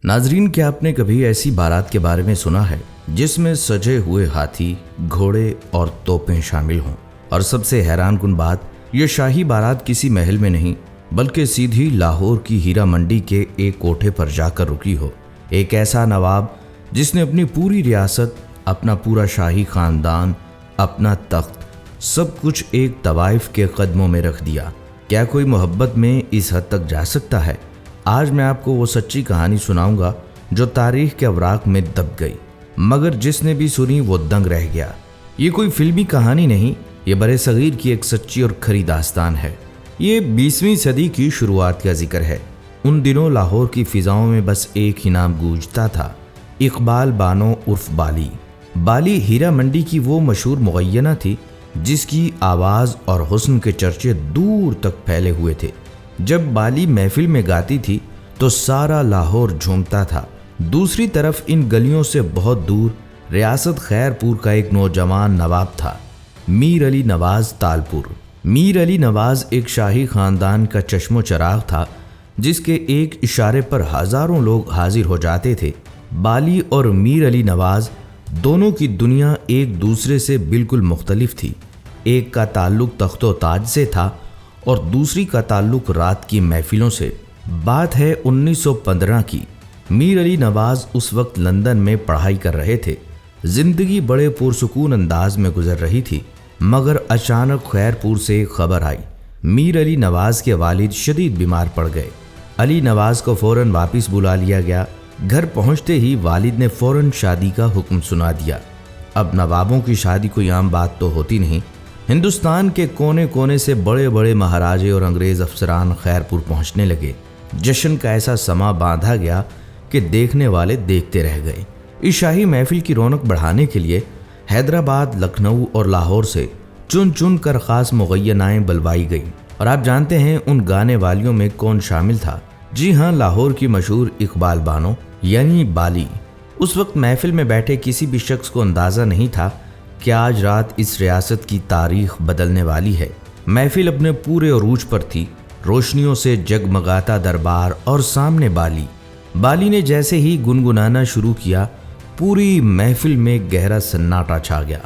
ناظرین، کیا آپ نے کبھی ایسی بارات کے بارے میں سنا ہے جس میں سجے ہوئے ہاتھی، گھوڑے اور توپیں شامل ہوں؟ اور سب سے حیران کن بات، یہ شاہی بارات کسی محل میں نہیں بلکہ سیدھی لاہور کی ہیرا منڈی کے ایک کوٹھے پر جا کر رکی ہو۔ ایک ایسا نواب جس نے اپنی پوری ریاست، اپنا پورا شاہی خاندان، اپنا تخت، سب کچھ ایک طوائف کے قدموں میں رکھ دیا۔ کیا کوئی محبت میں اس حد تک جا سکتا ہے؟ آج میں آپ کو وہ سچی کہانی سناؤں گا جو تاریخ کے اوراق میں دب گئی، مگر جس نے بھی سنی وہ دنگ رہ گیا۔ یہ کوئی فلمی کہانی نہیں، یہ برِ صغیر کی ایک سچی اور کھری داستان ہے۔ یہ 20ویں صدی کی شروعات کا ذکر ہے۔ ان دنوں لاہور کی فضاؤں میں بس ایک ہی نام گونجتا تھا، اقبال بانو عرف بالی۔ بالی ہیرا منڈی کی وہ مشہور مغینہ تھی جس کی آواز اور حسن کے چرچے دور تک پھیلے ہوئے تھے۔ جب بالی محفل میں گاتی تھی تو سارا لاہور جھومتا تھا۔ دوسری طرف ان گلیوں سے بہت دور ریاست خیر پور کا ایک نوجوان نواب تھا، میر علی نواز تالپور۔ میر علی نواز ایک شاہی خاندان کا چشم و چراغ تھا جس کے ایک اشارے پر ہزاروں لوگ حاضر ہو جاتے تھے۔ بالی اور میر علی نواز دونوں کی دنیا ایک دوسرے سے بالکل مختلف تھی۔ ایک کا تعلق تخت و تاج سے تھا اور دوسری کا تعلق رات کی محفلوں سے۔ بات ہے 1915 کی۔ میر علی نواز اس وقت لندن میں پڑھائی کر رہے تھے۔ زندگی بڑے پرسکون انداز میں گزر رہی تھی، مگر اچانک خیر پور سے ایک خبر آئی۔ میر علی نواز کے والد شدید بیمار پڑ گئے۔ علی نواز کو فوراً واپس بلا لیا گیا۔ گھر پہنچتے ہی والد نے فوراً شادی کا حکم سنا دیا۔ اب نوابوں کی شادی کوئی عام بات تو ہوتی نہیں۔ ہندوستان کے کونے کونے سے بڑے بڑے مہاراجے اور انگریز افسران خیر پور پہنچنے لگے۔ جشن کا ایسا سما باندھا گیا کہ دیکھنے والے دیکھتے رہ گئے۔ اس شاہی محفل کی رونق بڑھانے کے لیے حیدرآباد، لکھنؤ اور لاہور سے چن چن کر خاص مغینائیں بلوائی گئیں۔ اور آپ جانتے ہیں ان گانے والیوں میں کون شامل تھا؟ جی ہاں، لاہور کی مشہور اقبال بانو یعنی بالی۔ اس وقت محفل میں بیٹھے کسی بھی شخص کو اندازہ نہیں تھا کہ آج رات اس ریاست کی تاریخ بدلنے والی ہے۔ محفل اپنے پورے عروج پر تھی، روشنیوں سے جگمگاتا دربار اور سامنے بالی۔ بالی نے جیسے ہی گنگنانا شروع کیا، پوری محفل میں گہرا سناٹا چھا گیا۔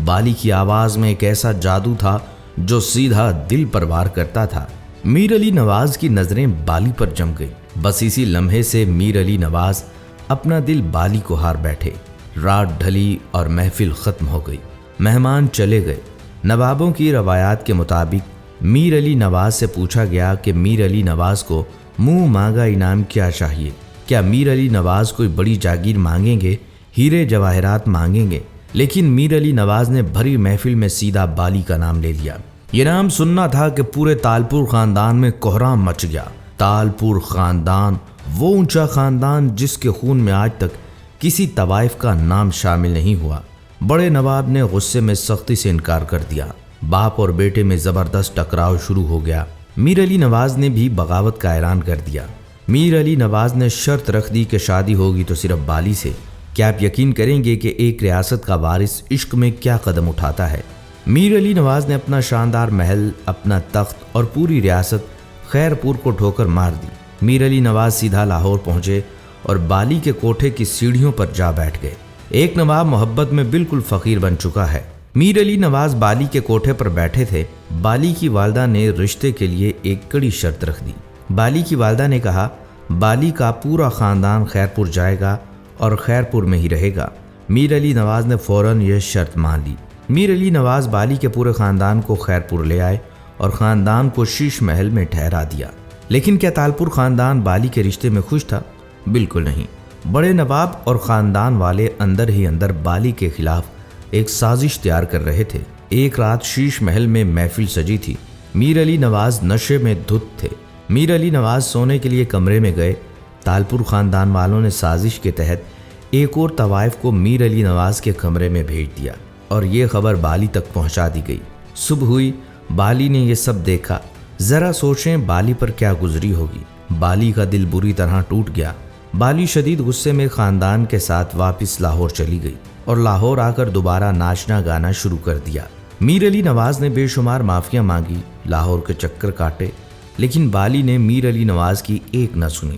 بالی کی آواز میں ایک ایسا جادو تھا جو سیدھا دل پر وار کرتا تھا۔ میر علی نواز کی نظریں بالی پر جم گئی۔ بس اسی لمحے سے میر علی نواز اپنا دل بالی کو ہار بیٹھے۔ رات ڈھلی اور محفل ختم ہو گئی۔ مہمان چلے گئے۔ نوابوں کی روایات کے مطابق میر علی نواز سے پوچھا گیا کہ میر علی نواز کو منہ مانگا انعام کیا چاہیے؟ کیا میر علی نواز کوئی بڑی جاگیر مانگیں گے، ہیرے جواہرات مانگیں گے؟ لیکن میر علی نواز نے بھری محفل میں سیدھا بالی کا نام لے لیا۔ یہ نام سننا تھا کہ پورے تالپور خاندان میں کوہرام مچ گیا۔ تالپور خاندان، وہ اونچا خاندان جس کے خون میں آج تک کسی طوائف کا نام شامل نہیں ہوا۔ بڑے نواب نے غصے میں سختی سے انکار کر دیا۔ باپ اور بیٹے میں زبردست ٹکراؤ شروع ہو گیا۔ میر علی نواز نے بھی بغاوت کا اعلان کر دیا۔ میر علی نواز نے شرط رکھ دی کہ شادی ہوگی تو صرف بالی سے۔ کیا آپ یقین کریں گے کہ ایک ریاست کا وارث عشق میں کیا قدم اٹھاتا ہے؟ میر علی نواز نے اپنا شاندار محل، اپنا تخت اور پوری ریاست خیر پور کو ٹھوکر مار دی۔ میر علی نواز سیدھا لاہور پہنچے اور بالی کے کوٹھے کی سیڑھیوں پر جا بیٹھ گئے۔ ایک نواب محبت میں بالکل فقیر بن چکا ہے۔ میر علی نواز بالی کے کوٹھے پر بیٹھے تھے۔ بالی کی والدہ نے رشتے کے لیے ایک کڑی شرط رکھ دی۔ بالی کی والدہ نے کہا، بالی کا پورا خاندان خیر پور جائے گا اور خیر پور میں ہی رہے گا۔ میر علی نواز نے فوراً یہ شرط مان لی۔ میر علی نواز بالی کے پورے خاندان کو خیر پور لے آئے اور خاندان کو شیش محل میں ٹھہرا دیا۔ لیکن کیا تالپور خاندان بالی کے رشتے میں خوش تھا؟ بالکل نہیں۔ بڑے نواب اور خاندان والے اندر ہی اندر بالی کے خلاف ایک سازش تیار کر رہے تھے۔ ایک رات شیش محل میں محفل سجی تھی۔ میر علی نواز نشے میں دھت تھے۔ میر علی نواز سونے کے لیے کمرے میں گئے۔ تالپور خاندان والوں نے سازش کے تحت ایک اور طوائف کو میر علی نواز کے کمرے میں بھیج دیا اور یہ خبر بالی تک پہنچا دی گئی۔ صبح ہوئی، بالی نے یہ سب دیکھا۔ ذرا سوچیں بالی پر کیا گزری ہوگی۔ بالی کا دل بری طرح ٹوٹ گیا۔ بالی شدید غصے میں خاندان کے ساتھ واپس لاہور چلی گئی اور لاہور آ کر دوبارہ ناچنا گانا شروع کر دیا۔ میر علی نواز نے بے شمار معافیاں مانگی، لاہور کے چکر کاٹے، لیکن بالی نے میر علی نواز کی ایک نہ سنی۔